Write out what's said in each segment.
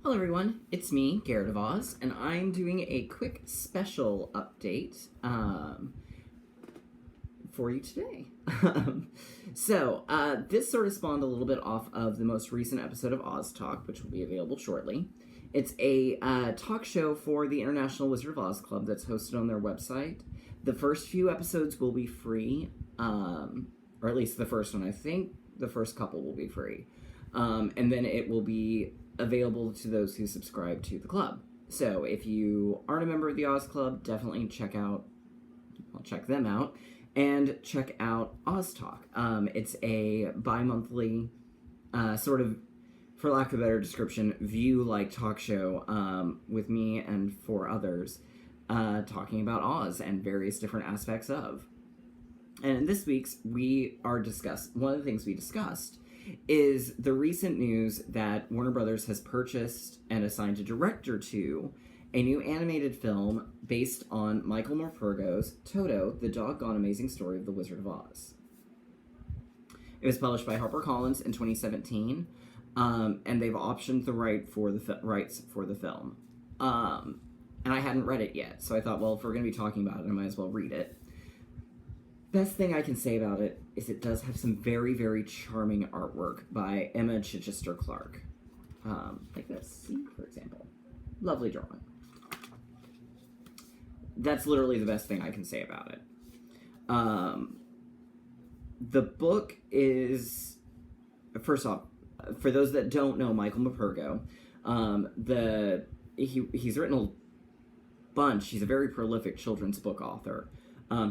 Hello everyone, it's me, Garrett of Oz, and I'm doing a quick special update for you today. This sort of spawned a little bit off of the most recent episode of Oz Talk, which will be available shortly. It's a talk show for the International Wizard of Oz Club that's hosted on their website. The first few episodes will be free, or at least the first one. I think the first couple will be free. And then it will be available to those who subscribe to the club. So if you aren't a member of the Oz Club, definitely check them out, and check out Oz Talk. It's a bi-monthly, sort of, for lack of a better description, view-like talk show with me and four others talking about Oz and various different aspects of. And in this week's, one of the things we discussed is the recent news that Warner Brothers has purchased and assigned a director to a new animated film based on Michael Morpurgo's Toto, The Doggone Amazing Story of the Wizard of Oz. It was published by HarperCollins in 2017, and they've optioned the rights for the film. And I hadn't read it yet, so I thought, well, if we're going to be talking about it, I might as well read it. Best thing I can say about it is it does have some very, very charming artwork by Emma Chichester Clark. Like this, for example. Lovely drawing. That's literally the best thing I can say about it. The book is, first off, for those that don't know Michael Morpurgo, he's written a bunch. He's a very prolific children's book author.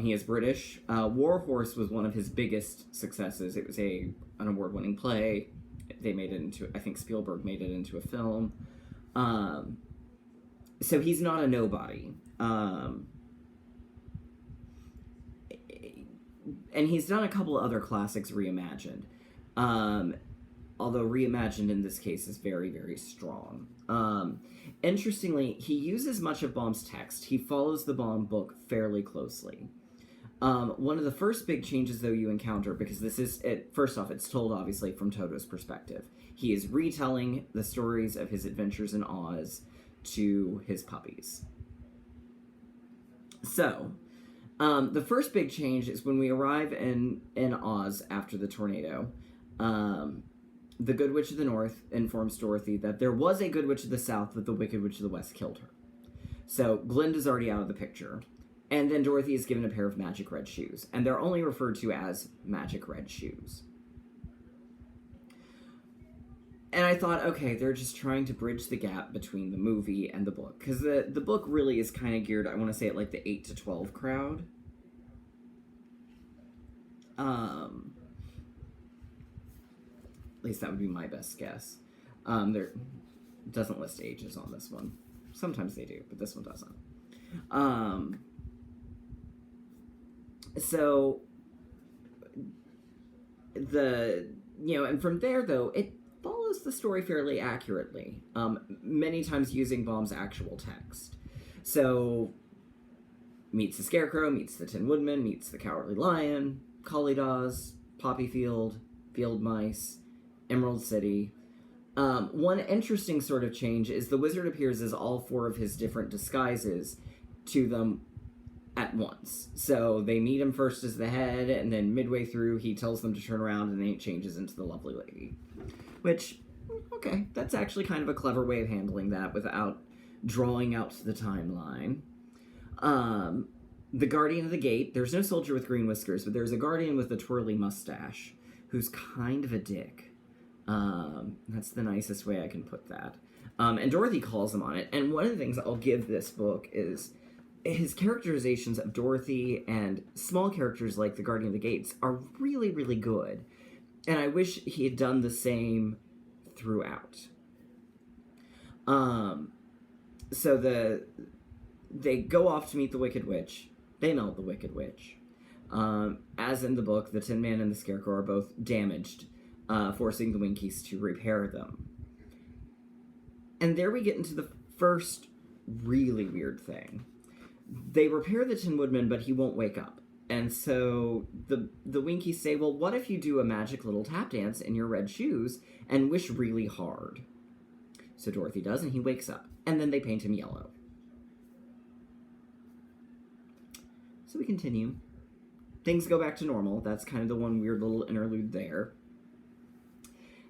He is British. War Horse was one of his biggest successes. It was an award-winning play. They made it into, I think Spielberg made it into a film. So he's not a nobody. And he's done a couple of other classics reimagined. Although reimagined in this case is very, very strong. Interestingly, he uses much of Baum's text. He follows the Baum book fairly closely. One of the first big changes, though, you encounter, because this is, first off, it's told, obviously, from Toto's perspective. He is retelling the stories of his adventures in Oz to his puppies. So, the first big change is when we arrive in Oz after the tornado. The Good Witch of the North informs Dorothy that there was a Good Witch of the South, but the Wicked Witch of the West killed her. So Glinda's already out of the picture. And then Dorothy is given a pair of magic red shoes. And they're only referred to as magic red shoes. And I thought, okay, they're just trying to bridge the gap between the movie and the book. Because the book really is kind of geared, I want to say, at like the 8 to 12 crowd. At least that would be my best guess. There doesn't list ages on this one. Sometimes they do, but this one doesn't. And from there, though, it follows the story fairly accurately, many times using Baum's actual text. So, meets the Scarecrow, meets the Tin Woodman, meets the Cowardly Lion, Kalidas, Poppy Field, Field Mice, Emerald City. One interesting sort of change is the wizard appears as all four of his different disguises to them at once. So they meet him first as the head, and then midway through he tells them to turn around, and then he changes into the lovely lady. Which, okay, that's actually kind of a clever way of handling that without drawing out the timeline. The Guardian of the Gate, there's no soldier with green whiskers, but there's a guardian with a twirly mustache who's kind of a dick. That's the nicest way I can put that. And Dorothy calls him on it. And one of the things I'll give this book is his characterizations of Dorothy and small characters like the Guardian of the Gates are really, really good. And I wish he had done the same throughout. So they go off to meet the Wicked Witch. They melt the Wicked Witch. As in the book, the Tin Man and the Scarecrow are both damaged, forcing the Winkies to repair them. And there we get into the first really weird thing. They repair the Tin Woodman, but he won't wake up. And so the Winkies say, well, what if you do a magic little tap dance in your red shoes and wish really hard? So Dorothy does, and he wakes up. And then they paint him yellow. So we continue. Things go back to normal. That's kind of the one weird little interlude there.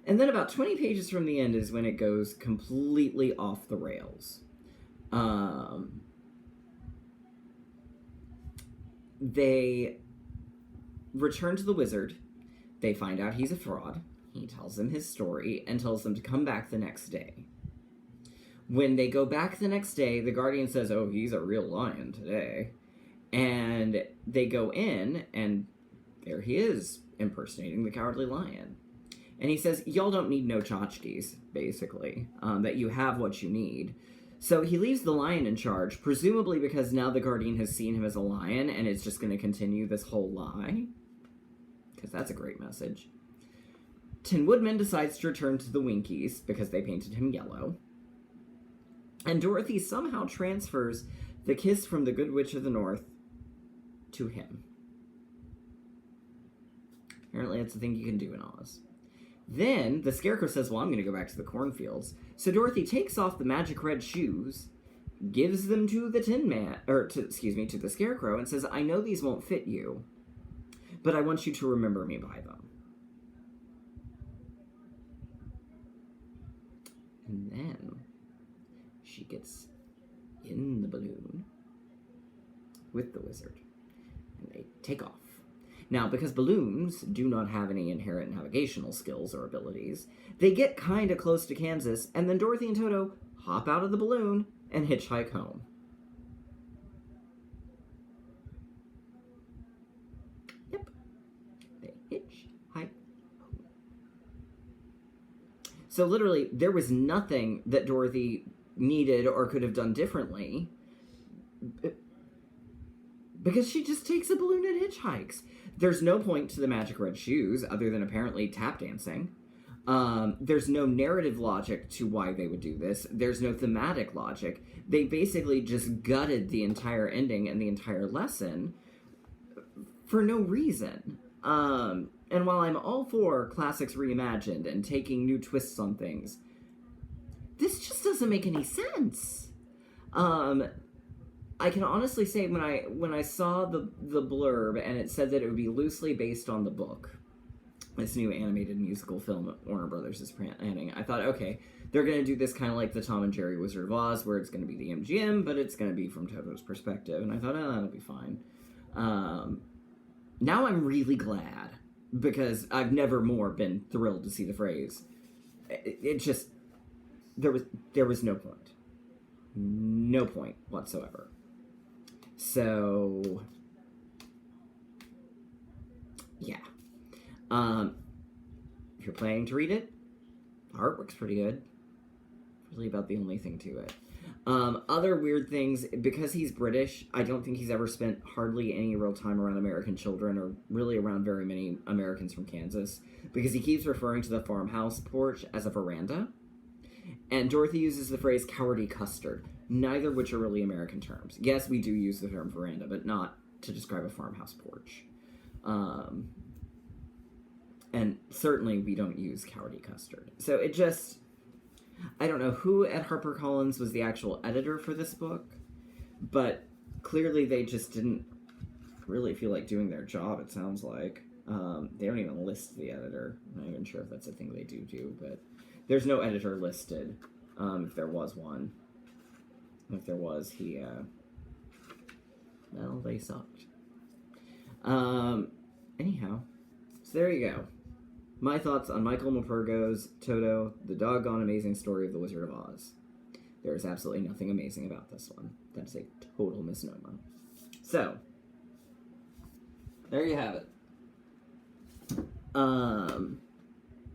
And then about 20 pages from the end is when it goes completely off the rails. They return to the wizard. They find out he's a fraud. He tells them his story and tells them to come back the next day. When they go back the next day, the Guardian says, oh, he's a real lion today. And they go in, and there he is, impersonating the Cowardly Lion. And he says, y'all don't need no tchotchkes, basically, that you have what you need. So he leaves the lion in charge, presumably because now the Guardian has seen him as a lion, and it's just going to continue this whole lie. Because that's a great message. Tin Woodman decides to return to the Winkies, because they painted him yellow. And Dorothy somehow transfers the kiss from the Good Witch of the North to him. Apparently that's a thing you can do in Oz. Then the Scarecrow says, well, I'm going to go back to the cornfields. So Dorothy takes off the magic red shoes, gives them to the to the Scarecrow, and says, I know these won't fit you, but I want you to remember me by them. And then she gets in the balloon with the wizard, and they take off. Now, because balloons do not have any inherent navigational skills or abilities, they get kind of close to Kansas, and then Dorothy and Toto hop out of the balloon and hitchhike home. Yep. They hitchhike home. So literally, there was nothing that Dorothy needed or could have done differently, because she just takes a balloon and hitchhikes. There's no point to the magic red shoes other than apparently tap dancing. There's no narrative logic to why they would do this. There's no thematic logic. They basically just gutted the entire ending and the entire lesson for no reason. And while I'm all for classics reimagined and taking new twists on things, this just doesn't make any sense. I can honestly say when I saw the blurb and it said that it would be loosely based on the book, this new animated musical film that Warner Brothers is planning, I thought, okay, they're going to do this kind of like the Tom and Jerry Wizard of Oz, where it's going to be the MGM, but it's going to be from Toto's perspective. And I thought, oh, that'll be fine. Now I'm really glad, because I've never more been thrilled to see the phrase. It just, there was no point. No point whatsoever. So, yeah. If you're planning to read it, the artwork's pretty good. Really about the only thing to it. Other weird things, because he's British, I don't think he's ever spent hardly any real time around American children, or really around very many Americans from Kansas, because he keeps referring to the farmhouse porch as a veranda. And Dorothy uses the phrase cowardy custard, neither of which are really American terms. Yes, we do use the term veranda, but not to describe a farmhouse porch. And certainly we don't use cowardy custard. So it just, I don't know who at HarperCollins was the actual editor for this book, but clearly they just didn't really feel like doing their job, it sounds like. They don't even list the editor. I'm not even sure if that's a thing they do, but there's no editor listed, if there was one. If there was, well, they sucked. Anyhow, so there you go. My thoughts on Michael Morpurgo's Toto, the doggone amazing story of the Wizard of Oz. There is absolutely nothing amazing about this one. That's a total misnomer. So, there you have it.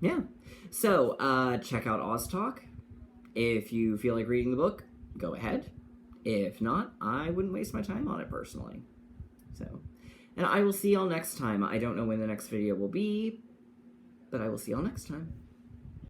Yeah. So, check out OzTalk. If you feel like reading the book, go ahead. If not, I wouldn't waste my time on it personally. So, and I will see y'all next time. I don't know when the next video will be, but I will see y'all next time.